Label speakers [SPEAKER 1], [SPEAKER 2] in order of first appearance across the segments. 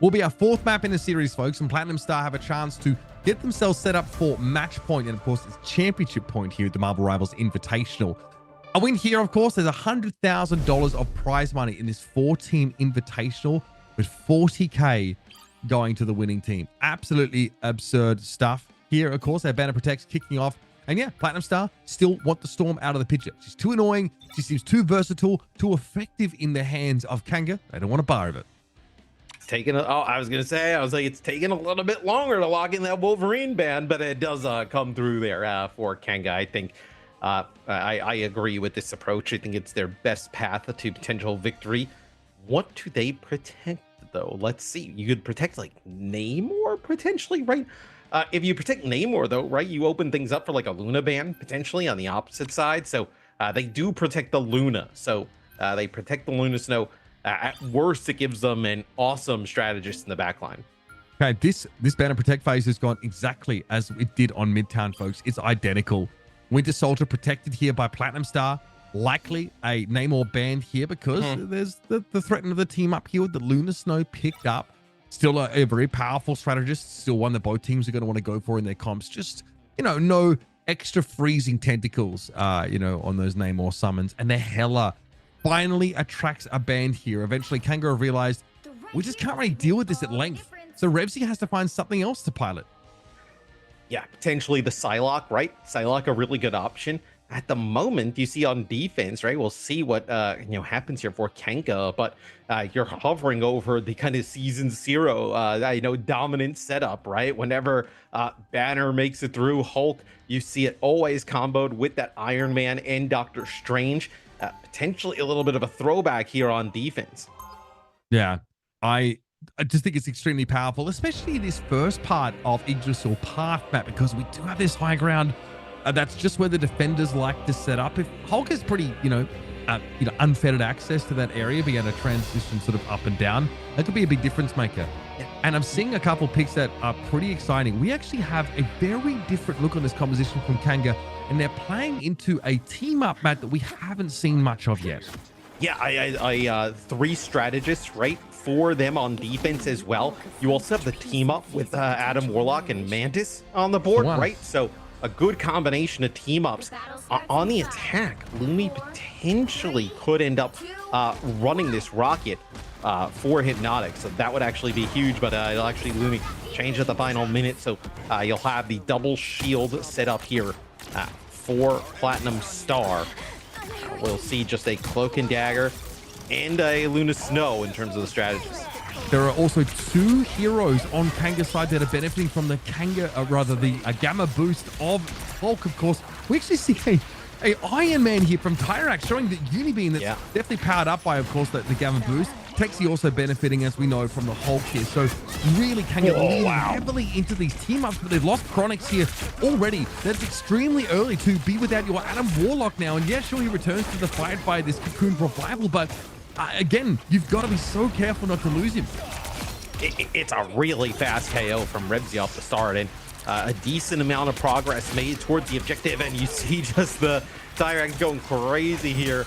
[SPEAKER 1] will be our 4th map in the series, folks, and Platinum Star have a chance to get themselves set up for match point, and of course, it's championship point here at the Marvel Rivals Invitational. A win here, of course, there's $100,000 of prize money in this 4-team invitational with 40K going to the winning team. Absolutely absurd stuff here. Of course, our Banner Protect's kicking off. And yeah, Platinum Star still want the Storm out of the picture. She's too annoying. She seems too versatile, too effective in the hands of Kanga. They don't want to bar of it.
[SPEAKER 2] It's taking I was like, it's taking a little bit longer to lock in that Wolverine band, but it does come through there for Kanga. I think I agree with this approach. I think it's their best path to potential victory. What do they protect, though? Let's see. You could protect like Namor potentially, right? If you protect Namor, though, right, you open things up for like a Luna ban potentially on the opposite side. So they do protect the Luna. So they protect the Luna Snow. At worst, it gives them an awesome strategist in the backline.
[SPEAKER 1] Okay, this Banner Protect phase has gone exactly as it did on Midtown, folks. It's identical. Winter Soldier protected here by Platinum Star. Likely a Namor banned here because there's the threat of the team up here with the Luna Snow picked up. Still a very powerful strategist. Still one that both teams are going to want to go for in their comps. Just, no extra freezing tentacles, on those Namor summons. And the Hela finally attracts a ban here. Eventually, Kanga realized we just can't really deal with this at length. So Revsy has to find something else to pilot.
[SPEAKER 2] Yeah, potentially the Psylocke, right? Psylocke, a really good option. At the moment, you see on defense, right? We'll see what happens here for Kanga, but you're hovering over the kind of season 0, dominant setup, right? Whenever Banner makes it through Hulk, you see it always comboed with that Iron Man and Doctor Strange. Potentially a little bit of a throwback here on defense.
[SPEAKER 1] Yeah, I just think it's extremely powerful, especially this first part of Yggdrasil Path map, because we do have this high ground. That's just where the defenders like to set up. If Hulk has pretty, unfettered access to that area, being able to transition sort of up and down, that could be a big difference maker. Yeah. And I'm seeing a couple picks that are pretty exciting. We actually have a very different look on this composition from Kanga, and they're playing into a team-up map that we haven't seen much of yet.
[SPEAKER 2] Yeah, I 3 strategists, right, for them on defense as well. You also have the team-up with Adam Warlock and Mantis on the board, right? So a good combination of team-ups. On the attack, Lumi potentially could end up running this rocket for Hypnotic, so that would actually be huge, but it'll actually Lumi change at the final minute, so you'll have the double shield set up here for Platinum Star. We'll see just a Cloak and Dagger and a Luna Snow in terms of the strategies.
[SPEAKER 1] There are also 2 heroes on Kanga's side that are benefiting from the the Gamma boost of Hulk, of course. We actually see a Iron Man here from Tyrax, showing that Unibeam that's definitely powered up by, of course, the Gamma boost. Texi also benefiting, as we know, from the Hulk here. So really Kanga leaning heavily into these team-ups, but they've lost Chronix here already. That's extremely early to be without your Adam Warlock now. And yeah, sure, he returns to the fight by this Cocoon Revival, but again, you've got to be so careful not to lose him.
[SPEAKER 2] It's a really fast KO from Revsy off the start, and a decent amount of progress made towards the objective, and you see just the Tyrax going crazy here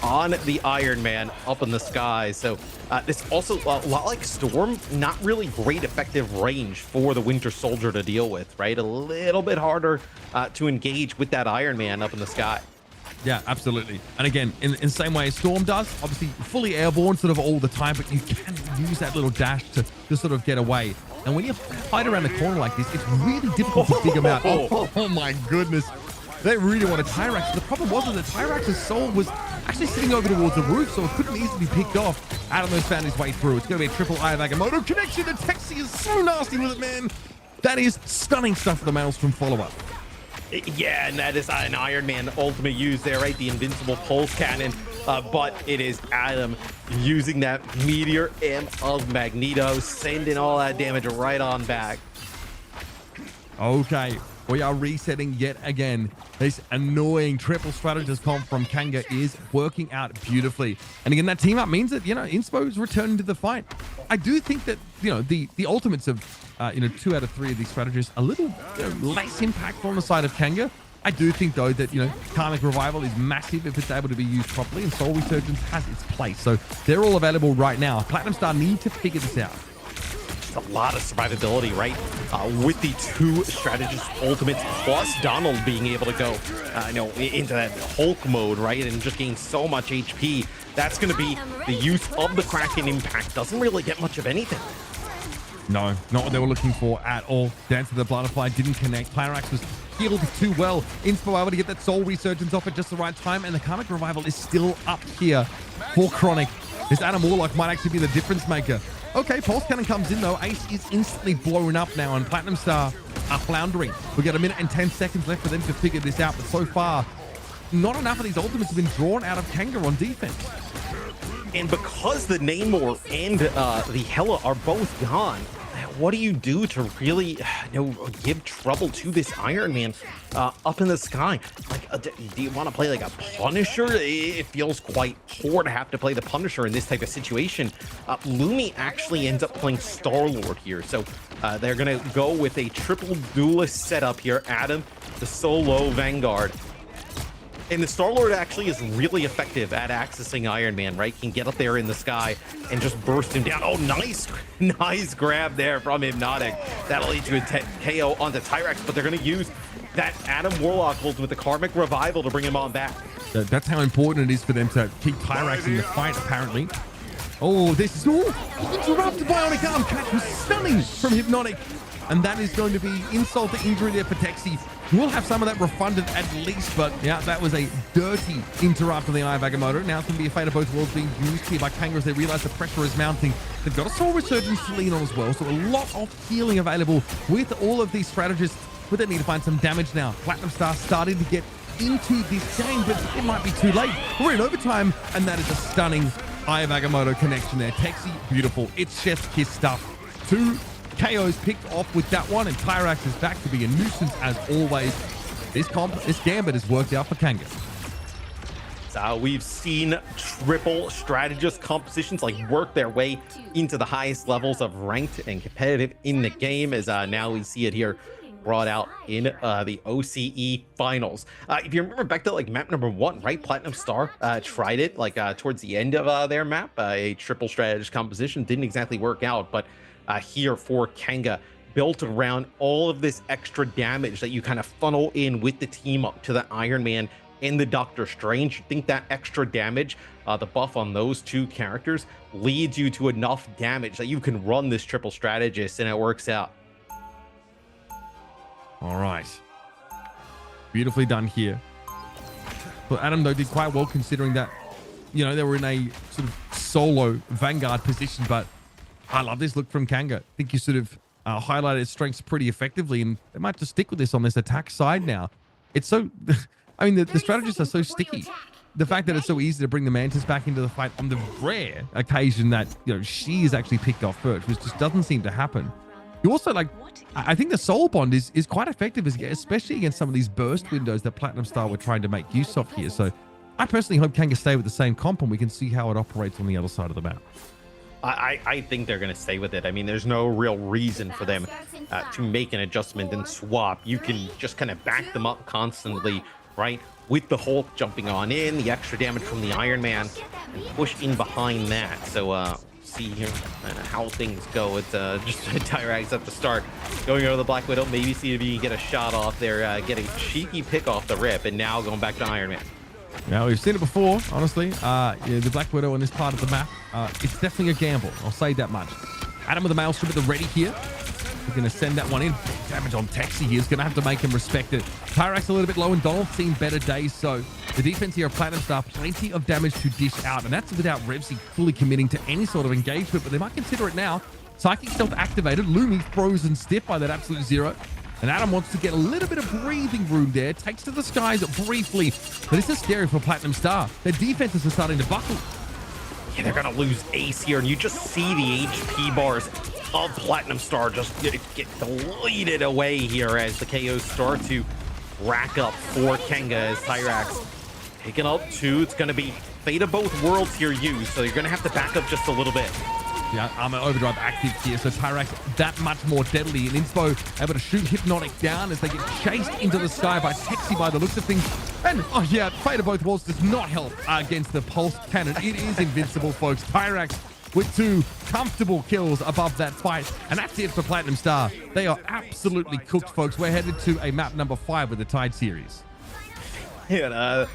[SPEAKER 2] on the Iron Man up in the sky. So this also a lot like Storm, not really great effective range for the Winter Soldier to deal with, right? A little bit harder to engage with that Iron Man up in the sky.
[SPEAKER 1] Yeah, absolutely. And again, in the same way as Storm does, obviously fully airborne sort of all the time, but you can use that little dash to sort of get away. And when you fight around the corner like this, it's really difficult to dig them out. Oh my goodness. They really want a Tyrax. The problem wasn't that Tyrax's soul was actually sitting over towards the roof, so it couldn't easily be picked off. Adam's found his way through. It's going to be a triple Agamotto connection. And Texi is so nasty with it, man. That is stunning stuff for the Maelstrom follow-up.
[SPEAKER 2] Yeah, and that is an Iron Man ultimate use there, right? The invincible pulse cannon. But it is Adam using that Meteor M of Magneto, sending all that damage right on back.
[SPEAKER 1] Okay, we are resetting yet again. This annoying triple strategist comp from Kanga is working out beautifully. And again, that team up means that, Inspo's returned to the fight. I do think that, the ultimates of 2 out of 3 of these strategists a little less impactful on the side of Kanga. I do think, though, that, Karmic Revival is massive if it's able to be used properly, and Soul Resurgence has its place. So they're all available right now. Platinum Star need to figure this out.
[SPEAKER 2] a lot of survivability, right? With the 2 strategist ultimates plus Donald being able to go, into that Hulk mode, right? And just gain so much HP. That's going to be the use of the Kraken impact. Doesn't really get much of anything.
[SPEAKER 1] No, not what they were looking for at all. Dance of the Butterfly didn't connect. Pyrax was healed too well. Inspo able to get that Soul Resurgence off at just the right time, and the Karmic Revival is still up here for Chronic. This Adam Warlock might actually be the difference maker. Okay, Pulse Cannon comes in though. Ace is instantly blown up now, and Platinum Star are floundering. We got 1 minute and 10 seconds left for them to figure this out, but so far, not enough of these ultimates have been drawn out of Kanga on defense.
[SPEAKER 2] And because the Namor and the Hela are both gone, what do you do to really give trouble to this Iron Man up in the sky? Like, do you want to play like a Punisher? It feels quite poor to have to play the Punisher in this type of situation. Lumi actually ends up playing Star-Lord here, so they're gonna go with a triple duelist setup here. Adam, the solo Vanguard. And the Star-Lord actually is really effective at accessing Iron Man, right? Can get up there in the sky and just burst him down. Oh, nice grab there from Hypnotic. That'll lead to a KO onto Tyrax, but they're going to use that Adam Warlock ult with the Karmic Revival to bring him on back.
[SPEAKER 1] That's how important it is for them to keep Tyrax in the fight, apparently. Oh, this is interrupted bionic arm catch was stunning from Hypnotic. And that is going to be insult to injury there for Texi. We'll have some of that refunded at least, but yeah, that was a dirty interrupt on the Eye of Agamotto. Now it's going to be a fate of both worlds being used here by Kanga as they realize the pressure is mounting. They've got a Soul Resurgence to lean on as well, so a lot of healing available with all of these strategists, but they need to find some damage now. Platinum Star starting to get into this game, but it might be too late. We're in overtime, and that is a stunning Eye of Agamotto connection there. Texi, beautiful. It's chef's kiss stuff. 2 KOs picked off with that one, and Tyrax is back to be a nuisance as always. This gambit has worked out for Kanga.
[SPEAKER 2] So we've seen triple strategist compositions like work their way into the highest levels of ranked and competitive in the game, as now we see it here brought out in the OCE finals. If you remember back to like map number 1, right? Platinum Star tried it like towards the end of their map, a triple strategist composition. Didn't exactly work out, but here for Kanga, built around all of this extra damage that you kind of funnel in with the team up to the Iron Man and the Doctor Strange. You think that extra damage, the buff on those 2 characters, leads you to enough damage that you can run this triple strategist, and it works out.
[SPEAKER 1] All right. Beautifully done here. But Adam, though, did quite well considering that, they were in a sort of solo Vanguard position, but I love this look from Kanga. I think you sort of highlighted its strengths pretty effectively, and they might just stick with this on this attack side now. It's so... I mean, the strategists are so sticky. The fact that it's so easy to bring the Mantis back into the fight on the rare occasion that, she is actually picked off first, which just doesn't seem to happen. You also, I think the Soul Bond is quite effective, especially against some of these burst windows that Platinum Star were trying to make use of here. So I personally hope Kanga stay with the same comp, and we can see how it operates on the other side of the map.
[SPEAKER 2] I think they're going to stay with it. I mean, there's no real reason for them to make an adjustment and swap. You can just kind of back them up constantly, right? With the Hulk jumping on in, the extra damage from the Iron Man, and push in behind that. So see here how things go. It's just Tyrax at the start, going over the Black Widow. Maybe see if you can get a shot off there, get a cheeky pick off the rip, and now going back to Iron Man.
[SPEAKER 1] Now, we've seen it before, honestly. The Black Widow on this part of the map, it's definitely a gamble. I'll say that much. Adam with the Maelstrom at the ready here. We're going to send that one in. Damage on Texi here is going to have to make him respect it. Tyrax a little bit low, and Donald's seen better days. So the defense here of Platinum Star, plenty of damage to dish out. And that's without Revsy fully committing to any sort of engagement. But they might consider it now. Psychic Stealth activated. Lumi frozen stiff by that absolute zero. And Adam wants to get a little bit of breathing room there. Takes to the skies briefly. But this is scary for Platinum Star. Their defenses are starting to buckle.
[SPEAKER 2] Yeah, they're going to lose Ace here. And you just see the HP bars of Platinum Star just get deleted away here as the KOs start to rack up for Kanga as Tyrax taking out 2. It's going to be fate of both worlds here used. So you're going to have to back up just a little bit.
[SPEAKER 1] Yeah, Armor Overdrive active here, so Tyrax that much more deadly. And Inspo able to shoot Hypnotic down as they get chased into the sky by Texi by the looks of things. And, oh yeah, Fate of Both Worlds does not help against the Pulse Cannon. It is invincible, folks. Tyrax with 2 comfortable kills above that fight. And that's it for Platinum Star. They are absolutely cooked, folks. We're headed to a map number 5 with the Tide series.
[SPEAKER 2] And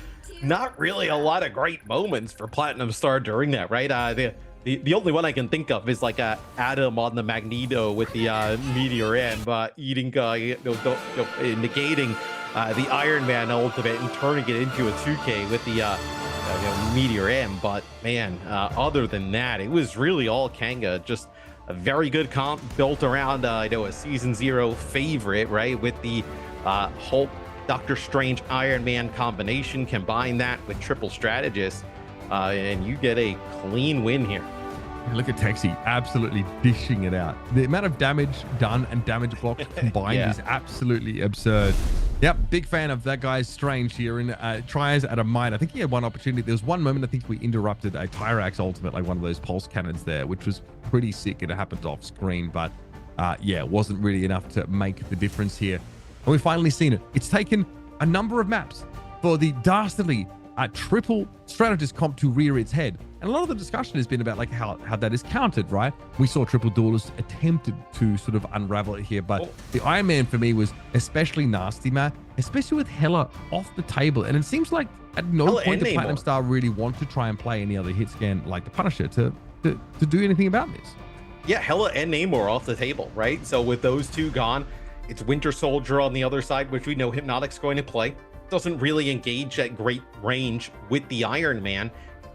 [SPEAKER 2] not really a lot of great moments for Platinum Star during that, right? The only one I can think of is like Adam on the Magneto with the Meteor M, eating, negating the Iron Man ultimate and turning it into a 2K with the Meteor M. But man, other than that, it was really all Kanga. Just a very good comp built around a season 0 favorite, right? With the Hulk, Doctor Strange, Iron Man combination. Combine that with triple strategist, and you get a clean win here.
[SPEAKER 1] Look at Texi absolutely dishing it out. The amount of damage done and damage blocked combined is absolutely absurd. Yep, big fan of that guy's Strange here in tries at a mine. I think he had one opportunity. There was one moment I think we interrupted a Tyrax ultimate, like one of those pulse cannons there, which was pretty sick. It happened off screen, but yeah, it wasn't really enough to make the difference here. And we've finally seen it. It's taken a number of maps for the dastardly triple strategist comp to rear its head. And a lot of the discussion has been about like how that is counted, right? We saw triple duelist attempted to sort of unravel it here, but the Iron Man for me was especially nasty, Matt, especially with Hela off the table. And it seems like at no point did Platinum Star really want to try and play any other hit scan like the Punisher to do anything about this.
[SPEAKER 2] Yeah, Hela and Namor off the table, right? So with those 2 gone, it's Winter Soldier on the other side, which we know Hypnotic's going to play. Doesn't really engage at great range with the Iron Man,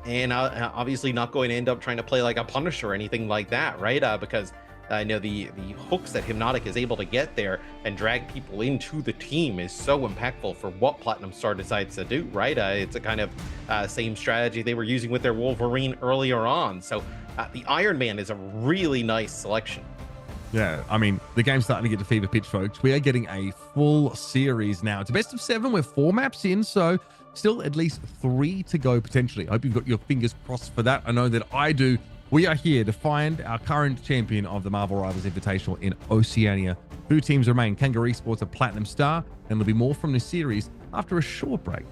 [SPEAKER 2] and obviously not going to end up trying to play like a Punisher or anything like that, right? Because I know the hooks that Hypnotic is able to get there and drag people into the team is so impactful for what Platinum Star decides to do, right? It's a kind of same strategy they were using with their Wolverine earlier on. So the Iron Man is a really nice selection.
[SPEAKER 1] Yeah, I mean, the game's starting to get to fever pitch, folks. We are getting a full series now. It's a best of 7. We're 4 maps in, so still at least 3 to go potentially. I hope you've got your fingers crossed for that. I know that I do. We are here to find our current champion of the Marvel Rivals Invitational in Oceania. 2 teams remain, Kangaroo Esports and Platinum Star, and there'll be more from this series after a short break.